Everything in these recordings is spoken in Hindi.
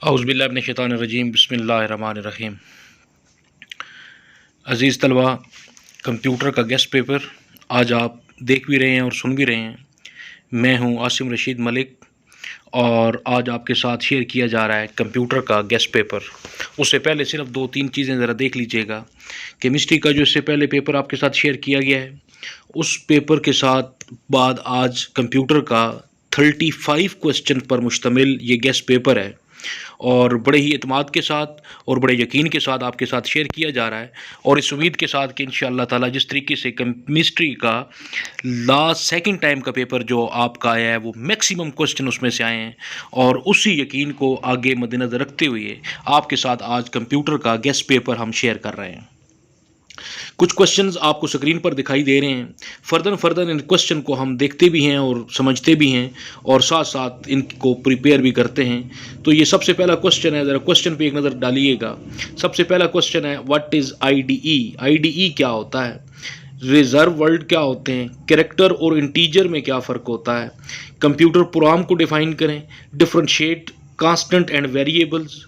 औज़ुबिल्लाहि मिनश्शैतानिर्रजीम बिस्मिल्लाहिर्रहमानिर्रहीम। अज़ीज़ तलबा, कंप्यूटर का गेस्ट पेपर आज आप देख भी रहे हैं और सुन भी रहे हैं। मैं हूं आसिम रशीद मलिक और आज आपके साथ शेयर किया जा रहा है कंप्यूटर का गेस्ट पेपर। उससे पहले सिर्फ 2-3 चीज़ें ज़रा देख लीजिएगा। केमिस्ट्री का जो इससे पहले पेपर आपके साथ शेयर किया गया है, उस पेपर के साथ बाद आज कंप्यूटर का 35 क्वेश्चन पर मुश्तमिल ये गेस्ट पेपर है और बड़े ही एतमाद के साथ और बड़े यकीन के साथ आपके साथ शेयर किया जा रहा है और इस उम्मीद के साथ कि इंशाअल्लाह ताला जिस तरीके से केमिस्ट्री का लास्ट सेकंड टाइम का पेपर जो आपका आया है वो मैक्सिमम क्वेश्चन उसमें से आए हैं और उसी यकीन को आगे मद्देनज़र रखते हुए आपके साथ आज कंप्यूटर का गेस्ट पेपर हम शेयर कर रहे हैं। कुछ क्वेश्चंस आपको स्क्रीन पर दिखाई दे रहे हैं। फर्दर इन क्वेश्चन को हम देखते भी हैं और समझते भी हैं और साथ साथ इनको प्रिपेयर भी करते हैं। तो ये सबसे पहला क्वेश्चन है, ज़रा क्वेश्चन पे एक नज़र डालिएगा। सबसे पहला क्वेश्चन है, व्हाट इज़ आईडीई? आईडीई क्या होता है? रिजर्व वर्ड क्या होते हैं? कैरेक्टर और इंटीजर में क्या फ़र्क होता है? कंप्यूटर प्रोग्राम को डिफ़ाइन करें। डिफरेंशिएट कांस्टेंट एंड वेरिएबल्स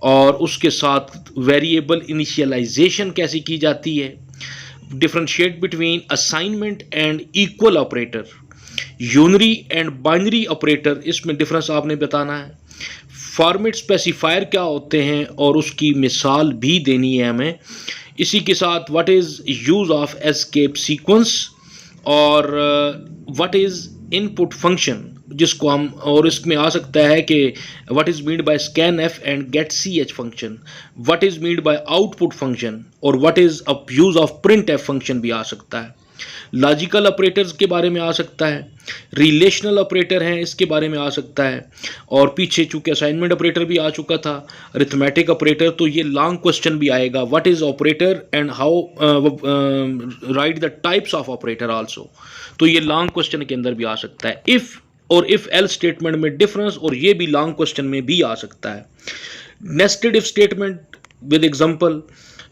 और उसके साथ वेरिएबल इनिशियलाइजेशन कैसी की जाती है। Differentiate between assignment and equal operator. Unary and binary operator, इसमें डिफरेंस आपने बताना है। फॉर्मेट स्पेसिफायर क्या होते हैं और उसकी मिसाल भी देनी है हमें। इसी के साथ what is use of escape sequence और व्हाट इज़ इनपुट फंक्शन, जिसको हम और इसमें आ सकता है कि what is meant by scan F and gate C H function, what is meant by output function और what is a use of print F function भी आ सकता है। लॉजिकल ऑपरेटर्स के बारे में आ सकता है। रिलेशनल ऑपरेटर हैं, इसके बारे में आ सकता है। और पीछे चूँकि असाइनमेंट ऑपरेटर भी आ चुका था, अरिथमेटिक ऑपरेटर, तो ये लॉन्ग क्वेश्चन भी आएगा। What is operator and how right the types of operator also, तो ये लॉन्ग क्वेश्चन के अंदर भी आ सकता है। इफ़ और इफ़ एल स्टेटमेंट में डिफरेंस, और ये भी लॉन्ग क्वेश्चन में भी आ सकता है। Nested if statement with example,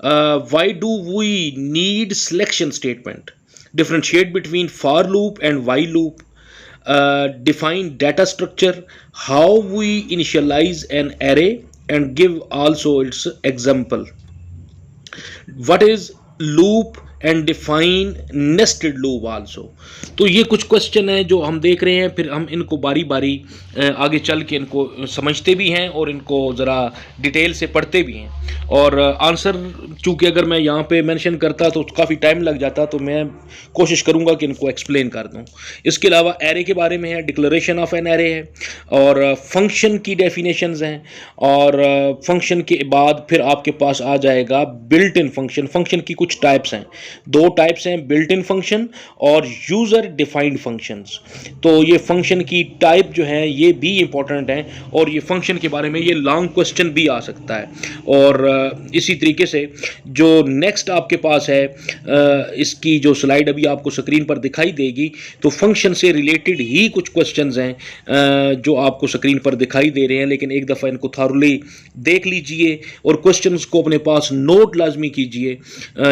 why do we need selection statement. Differentiate between for loop and while loop. Define data structure, how we initialize an array and give also its example. What is loop and define nested loop also. तो ये कुछ क्वेश्चन हैं जो हम देख रहे हैं, फिर हम इनको बारी बारी आगे चल के इनको समझते भी हैं और इनको ज़रा डिटेल से पढ़ते भी हैं। और आंसर चूँकि अगर मैं यहाँ पे मेंशन करता तो काफ़ी टाइम लग जाता, तो मैं कोशिश करूँगा कि इनको एक्सप्लेन कर दूँ। इसके अलावा एरे के बारे में है, डिक्लेरेशन ऑफ एन एरे है और फंक्शन की डेफिनेशंस हैं और फंक्शन के बाद फिर आपके पास आ जाएगा बिल्ट इन फंक्शन। फंक्शन की कुछ टाइप्स हैं, 2 टाइप्स हैं, बिल्ट इन फंक्शन और यूज़र डिफाइंड फंक्शंस। तो ये फंक्शन की टाइप जो है ये भी इंपॉर्टेंट है और ये फंक्शन के बारे में ये लॉन्ग क्वेश्चन भी आ सकता है। और इसी तरीके से जो नेक्स्ट आपके पास है, इसकी जो स्लाइड अभी आपको स्क्रीन पर दिखाई देगी, तो फंक्शन से रिलेटेड ही कुछ क्वेश्चंस हैं जो आपको स्क्रीन पर दिखाई दे रहे हैं, लेकिन एक दफ़ा इनको थॉरली देख लीजिए और क्वेश्चंस को अपने पास नोट लाजमी कीजिए।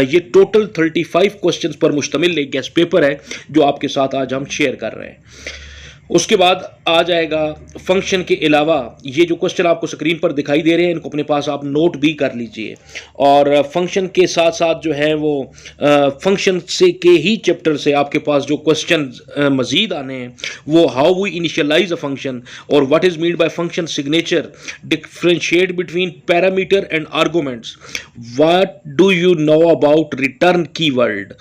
ये टोटल 35 क्वेश्चंस पर मुश्तमिल एक गेस्ट पेपर है जो आपके साथ आज हम शेयर कर रहे हैं। उसके बाद आ जाएगा फंक्शन के अलावा ये जो क्वेश्चन आपको स्क्रीन पर दिखाई दे रहे हैं, इनको अपने पास आप नोट भी कर लीजिए। और फंक्शन के साथ साथ जो है वो फंक्शन से के ही चैप्टर से आपके पास जो क्वेश्चन मज़ीद आने हैं वो how we initialise a function और what is meant by function signature, differentiate between parameter and arguments, what do you know about return keyword,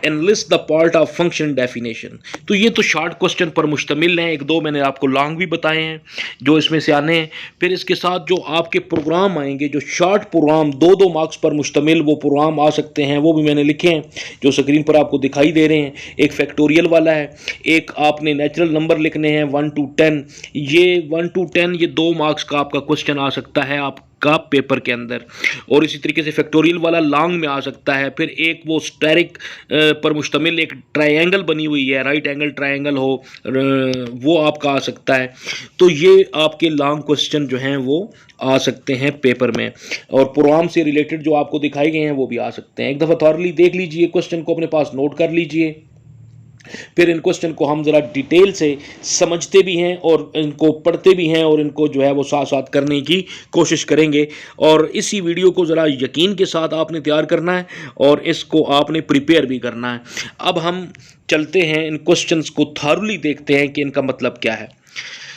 enlist the part of function definition. तो ये तो शॉर्ट क्वेश्चन पर मुश्तमिल हैं, 1-2 मैंने आपको लॉन्ग भी बताए हैं जो इसमें से आने हैं। फिर इसके साथ जो आपके प्रोग्राम आएंगे, जो शॉर्ट प्रोग्राम 2-2 मार्क्स पर मुश्तमिल वो प्रोग्राम आ सकते हैं, वो भी मैंने लिखे हैं जो स्क्रीन पर आपको दिखाई दे रहे हैं। एक फैक्टोरियल वाला है, एक आपने नेचुरल नंबर लिखने हैं 1 to 10। ये 1 to 10 ये 2 मार्क्स का आपका क्वेश्चन आ सकता है आपका पेपर के अंदर। और इसी तरीके से फैक्टोरियल वाला लॉन्ग में आ सकता है। फिर एक वो स्टेरिक पर मुश्तमिल एक ट्रायंगल बनी हुई है, राइट एंगल ट्रायंगल हो, वो आपका आ सकता है। तो ये आपके लॉन्ग क्वेश्चन जो हैं वो आ सकते हैं पेपर में और प्रोग्राम से रिलेटेड जो आपको दिखाए गए हैं वो भी आ सकते हैं। एक दफ़ा थॉरली देख लीजिए, क्वेश्चन को अपने पास नोट कर लीजिए फिर इन क्वेश्चन को हम ज़रा डिटेल से समझते भी हैं और इनको पढ़ते भी हैं और इनको जो है वो साथ साथ करने की कोशिश करेंगे। और इसी वीडियो को ज़रा यकीन के साथ आपने तैयार करना है और इसको आपने प्रिपेयर भी करना है। अब हम चलते हैं इन क्वेश्चंस को थॉरली देखते हैं कि इनका मतलब क्या है।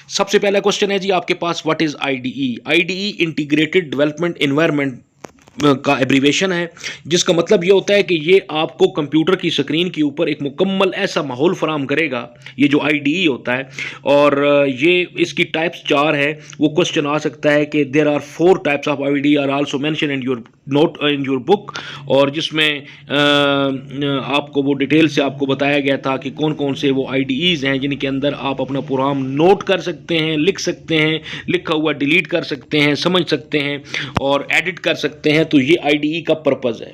सबसे पहला क्वेश्चन है जी आपके पास, what is IDE? IDE integrated development environment का एब्रीवेशन है, जिसका मतलब ये होता है कि ये आपको कंप्यूटर की स्क्रीन के ऊपर एक मुकम्मल ऐसा माहौल फराम करेगा, ये जो आईडीई होता है। और ये इसकी टाइप्स 4 है। वो क्वेश्चन आ सकता है कि there are 4 types of IDE are also mention in your note in your book, और जिसमें आपको वो डिटेल से आपको बताया गया था कि कौन कौन से वो आईडीईज हैं जिनके अंदर आप अपना प्रोग्राम नोट कर सकते हैं, लिख सकते हैं, लिखा हुआ डिलीट कर सकते हैं, समझ सकते हैं और एडिट कर सकते हैं। तो ये आईडीई का पर्पस है।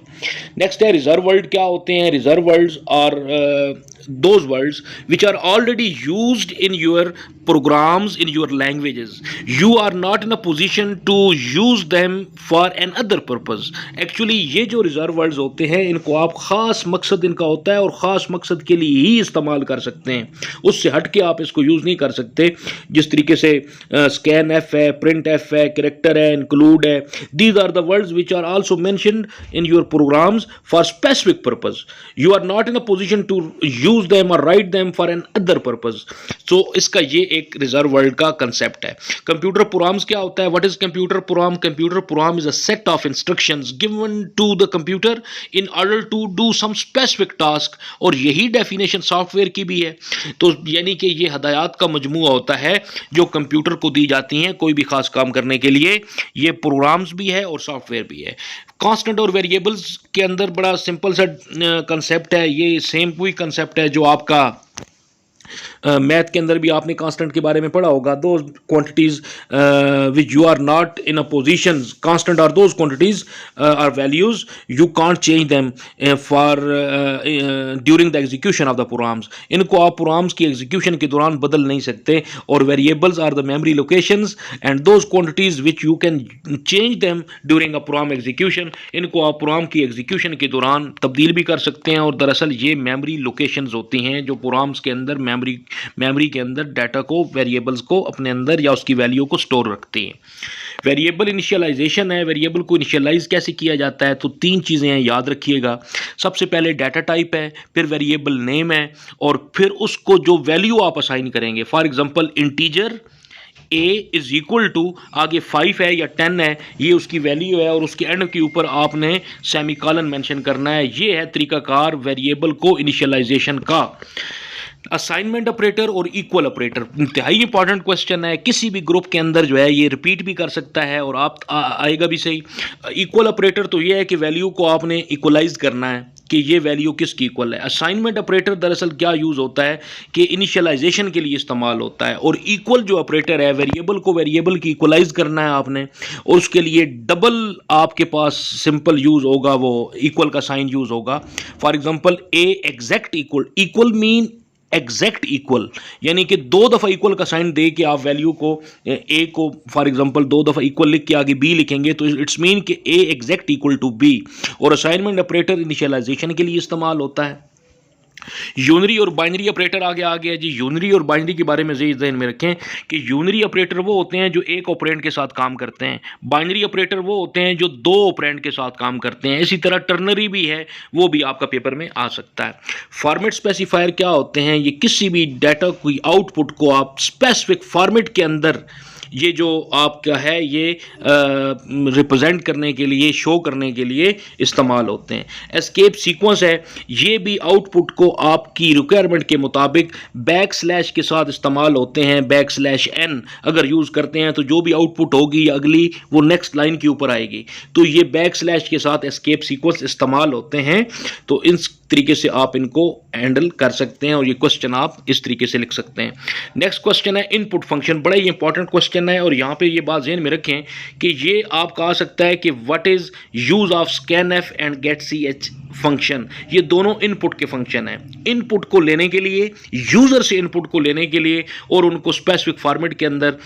नेक्स्ट है रिजर्व वर्ल्ड। क्या होते हैं reserved words? Are those words which are already used in your programs in your languages. You are not in a position to use them for another purpose. Actually ये जो रिजर्व वर्ड्स होते हैं इनको आप ख़ास मकसद इनका होता है और ख़ास मकसद के लिए ही इस्तेमाल कर सकते हैं, उससे हट के आप इसको यूज़ नहीं कर सकते। जिस तरीके से स्कैन एफ है, प्रिंट एफ है, करेक्टर है, इंक्लूड है, these are the words which are also mentioned in your programs for specific purpose. You are not in a position to use them or write them for an other purpose. So इसका ये एक रिजर्व वर्ल्ड का कंसेप्ट है। कंप्यूटर प्रोग्राम्स क्या होता है? What is computer program? Computer program is a set of instructions given to the computer in order to do some specific task. और यही डेफिनेशन सॉफ्टवेयर की भी है। तो यानी कि ये हदायत का मजमूआ होता है जो कंप्यूटर को दी जाती हैं कोई भी खास काम करने के लिए। ये प्रोग्राम्स भी है और सॉफ्टवेयर भी है। कांस्टेंट और वेरिएबल्स के अंदर बड़ा सिंपल सा कंसेप्ट है। ये सेम कोई कंसेप्ट है जो आपका मैथ के अंदर भी आपने कांस्टेंट के बारे में पढ़ा होगा। दो quantities which you are not in a position, constant are those quantities are values you can't change them for during the execution of the programs. इनको आप प्रोग्राम्स की एग्जीक्यूशन के दौरान बदल नहीं सकते। और variables are the memory locations and those quantities which you can change them during a program execution. इनको आप प्रोग्राम की एग्जीक्यूशन के दौरान तब्दील भी कर सकते हैं। और दरअसल ये मेमोरी लोकेशंस होती हैं जो प्रोग्राम्स के अंदर मेमोरी के अंदर डाटा को, वेरिएबल्स को अपने अंदर या उसकी वैल्यू को स्टोर रखती हैं। वेरिएबल इनिशियलाइजेशन है। वेरिएबल को इनिशियलाइज कैसे किया जाता है? तो 3 चीज़ें हैं, याद रखिएगा। सबसे पहले डाटा टाइप है, फिर वेरिएबल नेम है और फिर उसको जो वैल्यू आप असाइन करेंगे। For example integer a is equal to आगे 5 है या 10 है, ये उसकी वैल्यू है और उसके एंड के ऊपर आपने सेमीकोलन मेंशन करना है। ये है तरीकाकार वेरिएबल को इनिशियलाइजेशन का। असाइनमेंट ऑपरेटर और इक्वल ऑपरेटर इंतहाई इंपॉर्टेंट क्वेश्चन है। किसी भी ग्रुप के अंदर जो है ये रिपीट भी कर सकता है और आप आएगा भी सही। इक्वल ऑपरेटर तो ये है कि वैल्यू को आपने इक्वलाइज करना है कि ये वैल्यू किसकी इक्वल है। असाइनमेंट ऑपरेटर दरअसल क्या यूज़ होता है कि इनिशियलाइजेशन के लिए इस्तेमाल होता है। और इक्वल जो ऑपरेटर है, वेरिएबल को वेरिएबल की इक्वलाइज करना है आपने और उसके लिए डबल आपके पास सिंपल यूज़ होगा, वो इक्वल का साइन यूज़ होगा। For example A exact equal, equal mean exact equal, यानी कि 2 दफ़ा इक्वल का साइन दे के आप वैल्यू को ए को फॉर एग्जांपल 2 दफ़ा इक्वल लिख के आगे बी लिखेंगे तो इट्स मीन कि ए एग्जैक्ट इक्वल टू बी। और असाइनमेंट ऑपरेटर इनिशियलाइजेशन के लिए इस्तेमाल होता है। यूनरी और बाइनरी ऑपरेटर आगे आ गया जी। यूनरी और बाइनरी के बारे में ज़हन में रखें कि यूनरी ऑपरेटर वो होते हैं जो एक ऑपरेंड के साथ काम करते हैं। बाइनरी ऑपरेटर वो होते हैं जो 2 ऑपरेंड के साथ काम करते हैं। इसी तरह टर्नरी भी है, वो भी आपका पेपर में आ सकता है। फॉर्मेट स्पेसिफायर क्या होते हैं? ये किसी भी डाटा की आउटपुट को आप स्पेसिफिक फॉर्मेट के अंदर ये जो आपका है ये रिप्रेजेंट करने के लिए, शो करने के लिए इस्तेमाल होते हैं। एस्केप सीक्वेंस है, ये भी आउटपुट को आपकी रिक्वायरमेंट के मुताबिक बैक स्लैश के साथ इस्तेमाल होते हैं। बैक स्लैश एन अगर यूज़ करते हैं तो जो भी आउटपुट होगी अगली वो नेक्स्ट लाइन के ऊपर आएगी। तो ये बैक स्लैश के साथ एस्केप सीक्वेंस इस्तेमाल होते हैं। तो इस तरीके से आप इनको हैंडल कर सकते हैं और ये क्वेश्चन आप इस तरीके से लिख सकते हैं। नेक्स्ट क्वेश्चन है इनपुट फंक्शन। बड़ा ही इंपॉर्टेंट क्वेश्चन है और यहाँ पे ये बात ज़हन में रखें कि ये आपका आ सकता है कि what is use of scan F and gate C H function, ये दोनों इनपुट के फंक्शन हैं। इनपुट को लेने के लिए, यूज़र से इनपुट को लेने के लिए और उनको स्पेसिफिक फॉर्मेट के अंदर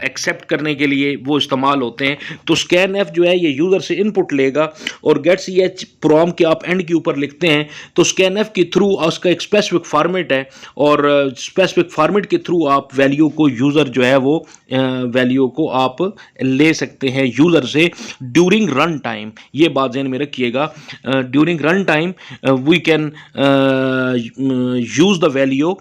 एक्सेप्ट करने के लिए वो इस्तेमाल होते हैं। तो स्कैन-एफ जो है ये यूज़र से इनपुट लेगा और getch प्रोग्राम के आप एंड के ऊपर लिखते हैं तो स्कैन-एफ के थ्रू उसका एक स्पेसिफिक फॉर्मेट है और स्पेसिफिक फॉर्मेट के थ्रू आप वैल्यू को, यूज़र जो है वो वैल्यू को आप ले सकते हैं यूज़र से ड्यूरिंग रन टाइम। ये बात ध्यान में रखिएगा, during run time we can use the value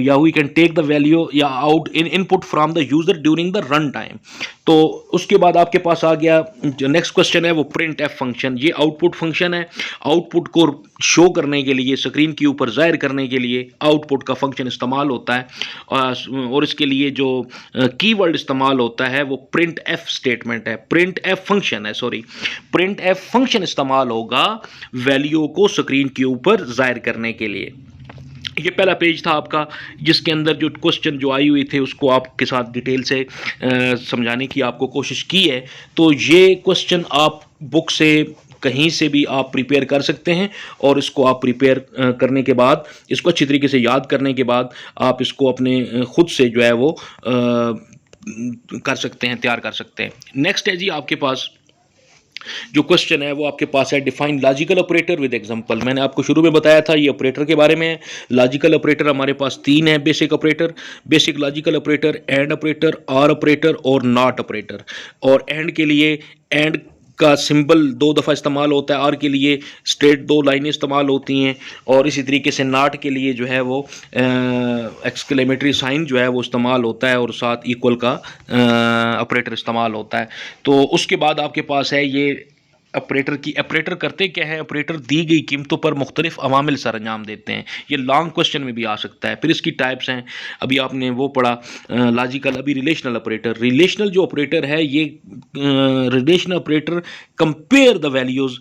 या we can take the value या out in input from the user during the run time. तो उसके बाद आपके पास आ गया जो नेक्स्ट क्वेश्चन है वो प्रिंट एफ फंक्शन। ये आउटपुट फंक्शन है। आउटपुट को शो करने के लिए, स्क्रीन के ऊपर जाहिर करने के लिए आउटपुट का फंक्शन इस्तेमाल होता है और इसके लिए जो कीवर्ड इस्तेमाल होता है वो प्रिंट एफ स्टेटमेंट है, प्रिंट एफ फंक्शन है, सॉरी प्रिंट एफ फंक्शन इस्तेमाल होगा वैल्यू को स्क्रीन के ऊपर जाहिर करने के लिए। ये पहला पेज था आपका जिसके अंदर जो क्वेश्चन जो आई हुई थे उसको आपके साथ डिटेल से समझाने की आपको कोशिश की है। तो ये क्वेश्चन आप बुक से कहीं से भी आप प्रिपेयर कर सकते हैं और इसको आप प्रिपेयर करने के बाद, इसको अच्छी तरीके से याद करने के बाद आप इसको अपने खुद से जो है वो कर सकते हैं, तैयार कर सकते हैं। नेक्स्ट है जी आपके पास जो क्वेश्चन है वो आपके पास है define logical operator with example. मैंने आपको शुरू में बताया था ये ऑपरेटर के बारे में है। लॉजिकल ऑपरेटर हमारे पास तीन है basic operator, basic logical operator, and operator, or operator और नॉट ऑपरेटर। और एंड के लिए एंड का सिंबल 2 दफ़ा इस्तेमाल होता है, आर के लिए स्ट्रेट 2 लाइनें इस्तेमाल होती हैं और इसी तरीके से नॉट के लिए जो है वो एक्सक्लेमेटरी साइन जो है वो इस्तेमाल होता है और साथ इक्वल का ऑपरेटर इस्तेमाल होता है। तो उसके बाद आपके पास है ये ऑपरेटर की, ऑपरेटर करते क्या है, ऑपरेटर दी गई कीमतों पर मुख्तलिफ अवामिल सर अंजाम देते हैं। ये लॉन्ग क्वेश्चन में भी आ सकता है। फिर इसकी टाइप्स हैं, अभी आपने वो पढ़ा लॉजिकल, अभी रिलेशनल ऑपरेटर। रिलेशनल जो ऑपरेटर है ये relational operator compare the values,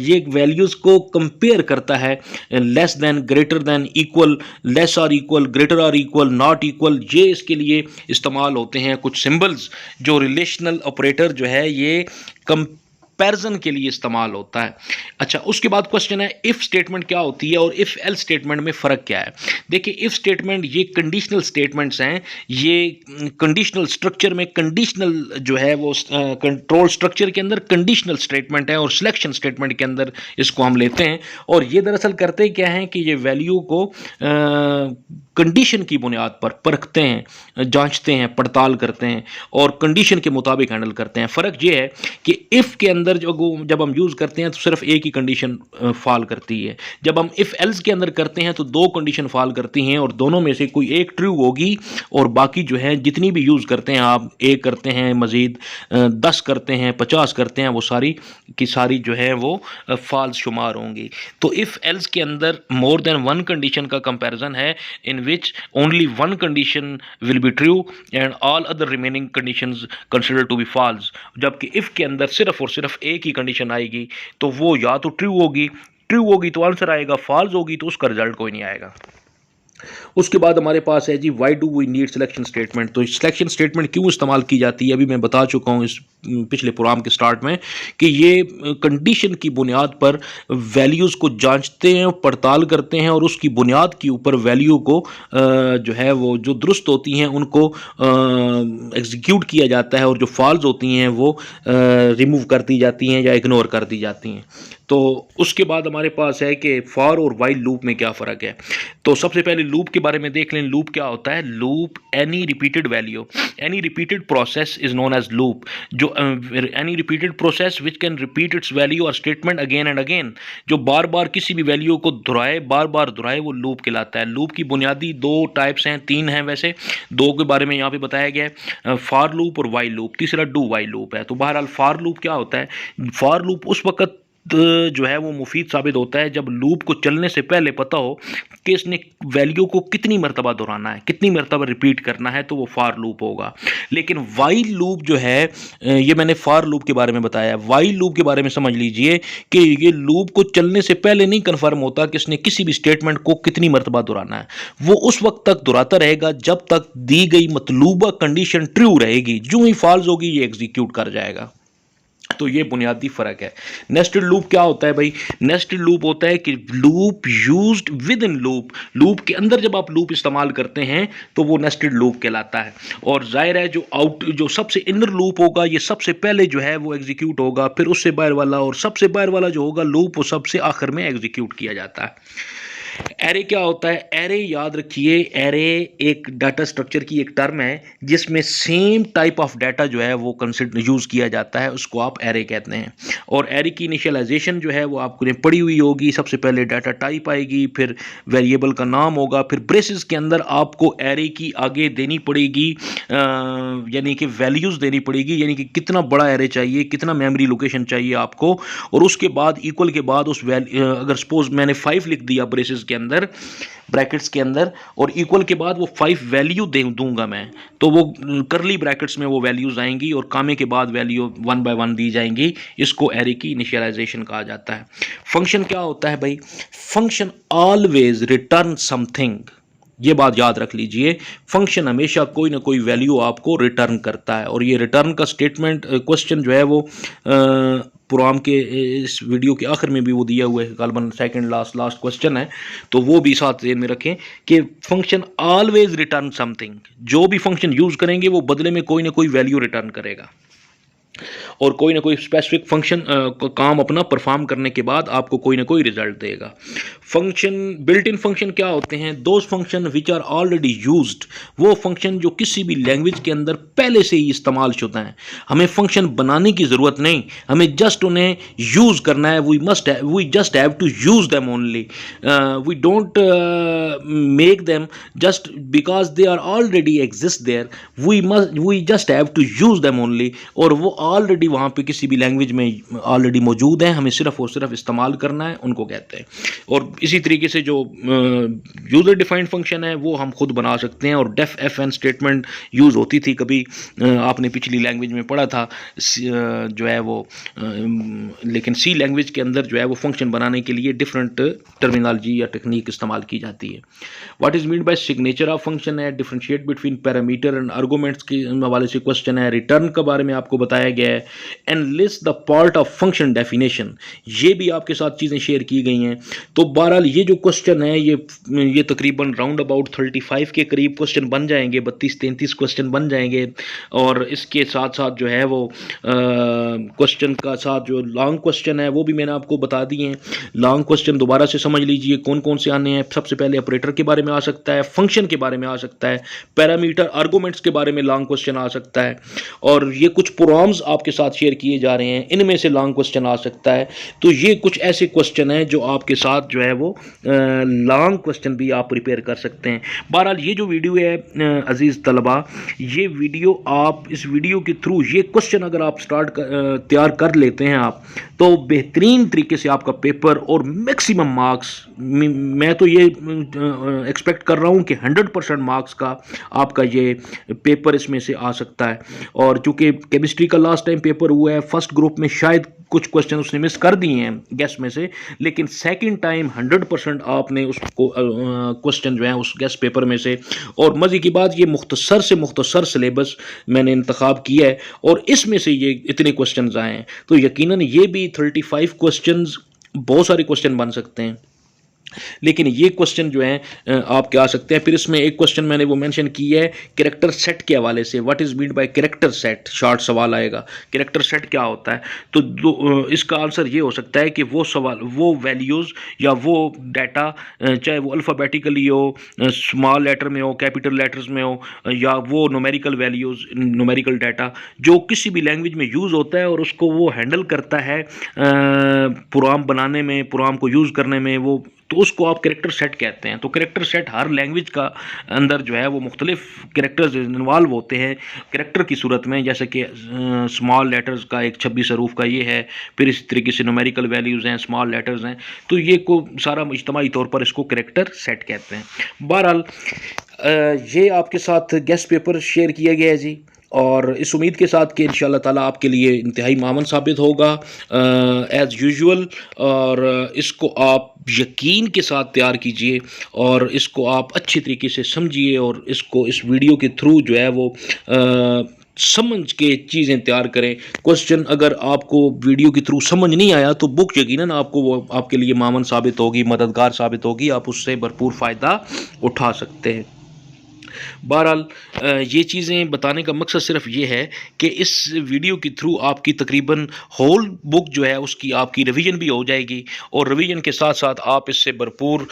ये वैल्यूज़ को कंपेयर करता है, less than, greater than, equal, less और इक्वल, ग्रेटर और इक्वल, नॉट इक्वल, ये इसके लिए इस्तेमाल होते हैं कुछ सिंबल्स जो रिलेशनल ऑपरेटर जो है ये कंपैरिजन के लिए इस्तेमाल होता है। अच्छा, उसके बाद क्वेश्चन है इफ़ स्टेटमेंट क्या होती है और इफ़ एल स्टेटमेंट में फ़र्क क्या है। देखिए इफ़ स्टेटमेंट ये कंडीशनल स्टेटमेंट्स हैं, ये कंडीशनल स्ट्रक्चर में कंडीशनल जो है वो कंट्रोल स्ट्रक्चर के अंदर कंडीशनल स्टेटमेंट है और सिलेक्शन स्टेटमेंट के अंदर इसको हम लेते हैं। और ये दरअसल करते क्या हैं कि ये वैल्यू को कंडीशन की बुनियाद पर परखते हैं, जांचते हैं, पड़ताल करते हैं और कंडीशन के मुताबिक हैंडल करते हैं। फ़र्क ये है कि इफ़ के अंदर जब हम यूज़ करते हैं तो सिर्फ एक ही कंडीशन फॉल करती है, जब हम इफ़ एल्स के अंदर करते हैं तो 2 कंडीशन फॉल करती हैं और दोनों में से कोई एक ट्रू होगी और बाकी जो है जितनी भी यूज़ करते हैं आप, 1 करते हैं, मज़ीद 10 करते हैं, 50 करते हैं, वो सारी की सारी जो है वो फॉल्स शुमार होंगी। तो इफ़ एल्स के अंदर मोर देन 1 कंडीशन का कंपैरिजन है इन which only one condition will be true and all other remaining conditions considered to be false। जबकि if के अंदर सिर्फ और सिर्फ एक ही कंडीशन आएगी तो वो या तो ट्रू होगी तो आंसर आएगा, फॉल्स होगी तो उसका रिजल्ट कोई नहीं आएगा। उसके बाद हमारे पास है जी why do we need selection statement. तो सिलेक्शन स्टेटमेंट क्यों इस्तेमाल की जाती है, अभी मैं बता चुका हूँ इस पिछले प्रोग्राम के स्टार्ट में कि ये कंडीशन की बुनियाद पर वैल्यूज़ को जांचते हैं, पड़ताल करते हैं और उसकी बुनियाद के ऊपर वैल्यू को जो है वो जो दुरुस्त होती हैं उनको एग्जीक्यूट किया जाता है और जो फॉल्स होती हैं वो रिमूव कर दी जाती हैं या इग्नोर कर दी जाती हैं। तो उसके बाद हमारे पास है कि फॉर और वाइल लूप में क्या फ़र्क है। तो सबसे पहले लूप के बारे में देख लें। लूप क्या होता है? Loop any repeated value, any repeated process is known as loop. जो any repeated process which can repeat its value और स्टेटमेंट अगेन एंड अगेन, जो बार बार किसी भी वैल्यू को दोहराए, बार बार दोहराए, वो लूप कहलाता है। लूप की बुनियादी 2 टाइप्स हैं, 3 हैं वैसे, 2 के बारे में यहाँ पे बताया गया है, फॉर लूप और वाइल लूप, तीसरा डू वाइल लूप है। तो बहरहाल फॉर लूप क्या होता है? फॉर लूप उस वक्त जो है वो मुफीद साबित होता है जब लूप को चलने से पहले पता हो कि इसने वैल्यू को कितनी मरतबा दोहराना है, कितनी मरतबा रिपीट करना है, तो वो फॉर लूप होगा। लेकिन वाइल लूप जो है, ये मैंने फॉर लूप के बारे में बताया, वाइल लूप के बारे में समझ लीजिए कि ये लूप को चलने से पहले नहीं कन्फर्म होता कि इसने किसी भी स्टेटमेंट को कितनी मरतबा दोहराना है। वो उस वक्त तक दोहराता रहेगा जब तक दी गई मतलूबा कंडीशन ट्रू रहेगी। जो ही फॉल्स होगी ये एग्जीक्यूट कर जाएगा। तो ये बुनियादी फ़र्क है। नेस्टेड लूप क्या होता है भाई? नेस्टेड लूप होता है कि loop used with in loop, loop के अंदर जब आप लूप इस्तेमाल करते हैं तो वो नेस्टेड लूप कहलाता है। और जाहिर है जो सबसे इनर लूप होगा ये सबसे पहले जो है वो एग्जीक्यूट होगा, फिर उससे बाहर वाला, और सबसे बाहर वाला जो होगा लूप वो सबसे आखिर में एग्जीक्यूट किया जाता है। एरे क्या होता है? एरे याद रखिए, एरे एक डाटा स्ट्रक्चर की एक टर्म है जिसमें सेम टाइप ऑफ डाटा जो है वो कंसिडर यूज़ किया जाता है, उसको आप एरे कहते हैं। और एरे की इनिशियलाइजेशन जो है वो आपने पढ़ी हुई होगी। सबसे पहले डाटा टाइप आएगी, फिर वेरिएबल का नाम होगा, फिर ब्रेसेस के अंदर आपको एरे की आगे देनी पड़ेगी, यानी कि वैल्यूज़ देनी पड़ेगी, यानी कि कितना बड़ा एरे चाहिए, कितना मेमोरी लोकेशन चाहिए आपको। और उसके बाद इक्वल के बाद उस अगर सपोज मैंने 5 लिख दिया ब्रेसेस के अंदर, ब्रैकेट्स के अंदर, और इक्वल के बाद वो 5 वैल्यू दूंगा मैं, तो वो करली ब्रैकेट्स में वो वैल्यूज आएंगी और कामे के बाद वैल्यू 1 बाय 1 दी जाएंगी। इसको एरे की इनिशियलाइजेशन कहा जाता है। फंक्शन क्या होता है भाई? फंक्शन ऑलवेज रिटर्न समथिंग, ये बात याद रख लीजिए। फंक्शन हमेशा कोई ना कोई वैल्यू आपको रिटर्न करता है, और ये रिटर्न का स्टेटमेंट क्वेश्चन जो है वो प्रोग्राम के इस वीडियो के आखिर में भी वो दिया हुआ है, गालबन सेकंड लास्ट क्वेश्चन है, तो वो भी साथ ध्यान में रखें कि फंक्शन ऑलवेज रिटर्न समथिंग। जो भी फंक्शन यूज़ करेंगे वो बदले में कोई ना कोई वैल्यू रिटर्न करेगा, और कोई ना कोई स्पेसिफिक फंक्शन काम अपना परफॉर्म करने के बाद आपको कोई ना कोई रिजल्ट देगा। फंक्शन, बिल्ट इन फंक्शन क्या होते हैं? Those function which are already used, वो फंक्शन जो किसी भी लैंग्वेज के अंदर पहले से ही इस्तेमाल शुदा हैं। हमें फंक्शन बनाने की ज़रूरत नहीं, हमें जस्ट उन्हें यूज़ करना है। We just have to use them only, we don't make them just because they are already exist there, we just have to use them only. और वो ऑलरेडी वहाँ पे किसी भी लैंग्वेज में ऑलरेडी मौजूद हैं, हमें सिर्फ और सिर्फ इस्तेमाल करना है, उनको कहते हैं। और इसी तरीके से जो यूज़र डिफाइंड फंक्शन है वो हम खुद बना सकते हैं, और def F N statement use होती थी कभी, आपने पिछली लैंग्वेज में पढ़ा था जो है वो, लेकिन सी लैंग्वेज के अंदर जो है वो फंक्शन बनाने के लिए डिफरेंट टर्मिनोलॉजी या टेक्निक इस्तेमाल की जाती है। What is mean by signature of function है, differentiate between parameter and arguments के हवाले से क्वेश्चन है। रिटर्न के बारे में आपको बताया गया है। And list the part of function definition, ये भी आपके साथ चीज़ें शेयर की गई हैं। तो बहरहाल ये जो क्वेश्चन है ये तकरीबन राउंड अबाउट 35 के करीब क्वेश्चन बन जाएंगे, 32-33 क्वेश्चन बन जाएंगे। और इसके साथ साथ जो है वो क्वेश्चन का साथ जो लॉन्ग क्वेश्चन है वो भी मैंने आपको बता दिए हैं। लॉन्ग क्वेश्चन दोबारा से समझ लीजिए कौन कौन से आने हैं। सबसे पहले ऑपरेटर के बारे में आ सकता है, फंक्शन के बारे में आ सकता है, पैरामीटर आर्गूमेंट्स के बारे में लॉन्ग क्वेश्चन आ सकता है। और ये कुछ प्रोग्राम्स आपके साथ शेयर किए जा रहे हैं, इनमें से लॉन्ग क्वेश्चन आ सकता है। तो ये कुछ ऐसे क्वेश्चन हैं जो आपके साथ जो है वो लॉन्ग क्वेश्चन भी आप प्रिपेयर कर सकते हैं। बहरहाल ये जो वीडियो है अजीज़ तलबा, ये वीडियो आप इस वीडियो के थ्रू ये क्वेश्चन अगर आप तैयार कर लेते हैं आप, तो बेहतरीन तरीके से आपका पेपर और मैक्सिमम मार्क्स, मैं तो ये एक्सपेक्ट कर रहा हूँ कि 100% मार्क्स का आपका ये पेपर इसमें से आ सकता है। और चूँकि केमिस्ट्री का लास्ट टाइम पेपर हुआ है, फर्स्ट ग्रुप में शायद कुछ क्वेश्चन उसने मिस कर दिए हैं गेस्ट में से, लेकिन सेकंड टाइम 100% आपने उसको क्वेश्चन जो है उस गेस्ट पेपर में से। और मज़े की बात, ये मुख्तसर से मुख्तसर सिलेबस मैंने इंतखाब किया है और इसमें से ये इतने क्वेश्चन आए हैं, तो यकीनन ये भी 35 क्वेश्चन, बहुत सारे क्वेश्चन बन सकते हैं, लेकिन ये क्वेश्चन जो हैं आप क्या आ सकते हैं। फिर इसमें एक क्वेश्चन मैंने वो मेंशन किया है कैरेक्टर सेट के हवाले से, what is mean bye character set, short सवाल आएगा, कैरेक्टर सेट क्या होता है। तो इसका आंसर ये हो सकता है कि वो सवाल, वो वैल्यूज़ या वो डाटा, चाहे वो अल्फ़ाबेटिकली हो, स्मॉल लेटर में हो, कैपिटल लेटर्स में हो, या वो न्यूमेरिकल वैल्यूज़, न्यूमेरिकल डाटा जो किसी भी लैंग्वेज में यूज़ होता है और उसको वो हैंडल करता है प्रोग्राम बनाने में, प्रोग्राम को यूज़ करने में, वो तो उसको आप कैरेक्टर सेट कहते हैं। तो कैरेक्टर सेट हर लैंग्वेज का अंदर जो है वो मुख्तलिफ कैरेक्टर्स इन्वॉल्व होते हैं कैरेक्टर की सूरत में, जैसे कि स्मॉल लेटर्स का एक 26 हरूफ का ये है, फिर इस तरीके से न्यूमेरिकल वैल्यूज़ हैं, स्मॉल लेटर्स हैं, तो ये को सारा इज्तिमाई तौर पर इसको कैरेक्टर सेट कहते हैं। बहरहाल ये आपके साथ गेस्ट पेपर शेयर किया गया है जी, और इस उम्मीद के साथ कि इंशाअल्लाह ताला आपके लिए इंतहाई मामन साबित होगा एज़ यूजुअल। और इसको आप यकीन के साथ तैयार कीजिए और इसको आप अच्छी तरीके से समझिए और इसको इस वीडियो के थ्रू जो है वो समझ के चीज़ें तैयार करें। क्वेश्चन अगर आपको वीडियो के थ्रू समझ नहीं आया तो बुक यकीनन आपको वो आपके लिए मामन साबित होगी, मददगार साबित होगी, आप उससे भरपूर फ़ायदा उठा सकते हैं। बहरहाल ये चीज़ें बताने का मकसद सिर्फ ये है कि इस वीडियो के थ्रू आपकी तकरीबन होल बुक जो है उसकी आपकी रिवीजन भी हो जाएगी और रिवीजन के साथ साथ आप इससे भरपूर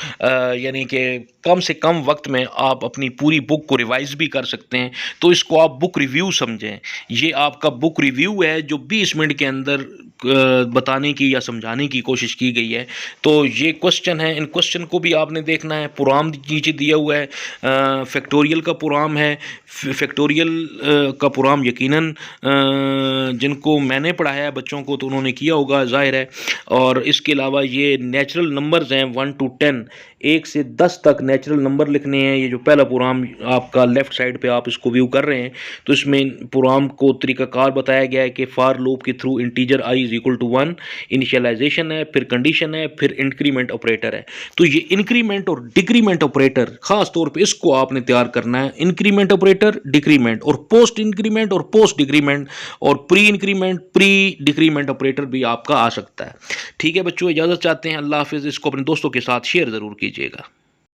यानी कि कम से कम वक्त में आप अपनी पूरी बुक को रिवाइज भी कर सकते हैं। तो इसको आप बुक रिव्यू समझें। ये आपका बुक रिव्यू है जो 20 मिनट के अंदर बताने की या समझाने की कोशिश की गई है। तो ये क्वेश्चन है, इन क्वेश्चन को भी आपने देखना है। पुराम नीचे दिया हुआ है, फैक्टोरियल का पुराम है। फैक्टोरियल का पुराम यकीनन जिनको मैंने पढ़ाया है बच्चों को तो उन्होंने किया होगा, ज़ाहिर है। और इसके अलावा ये नेचुरल नंबर्स हैं 1 to 10, 1 से 10 तक नेचुरल नंबर लिखने हैं। ये जो पहला पुराम आपका लेफ़्ट साइड पे आप इसको व्यू कर रहे हैं तो इसमें पुराम को तरीक़ाकार बताया गया है कि फॉर लूप के through integer i is equal to 1, initialization है, फिर कंडीशन है, फिर इंक्रीमेंट ऑपरेटर है। तो ये इंक्रीमेंट और डिक्रीमेंट ऑपरेटर ख़ास तौर पे इसको आपने तैयार करना है। इंक्रीमेंट ऑपरेटर, डिक्रीमेंट और पोस्ट इंक्रीमेंट और पोस्ट डिक्रीमेंट और pre increment, pre decrement operator भी आपका आ सकता है। ठीक है बच्चों, इजाज़त चाहते हैं। अल्लाह हाफ़िज़। इसको अपने दोस्तों के साथ शेयर ज़रूर कीजिएगा।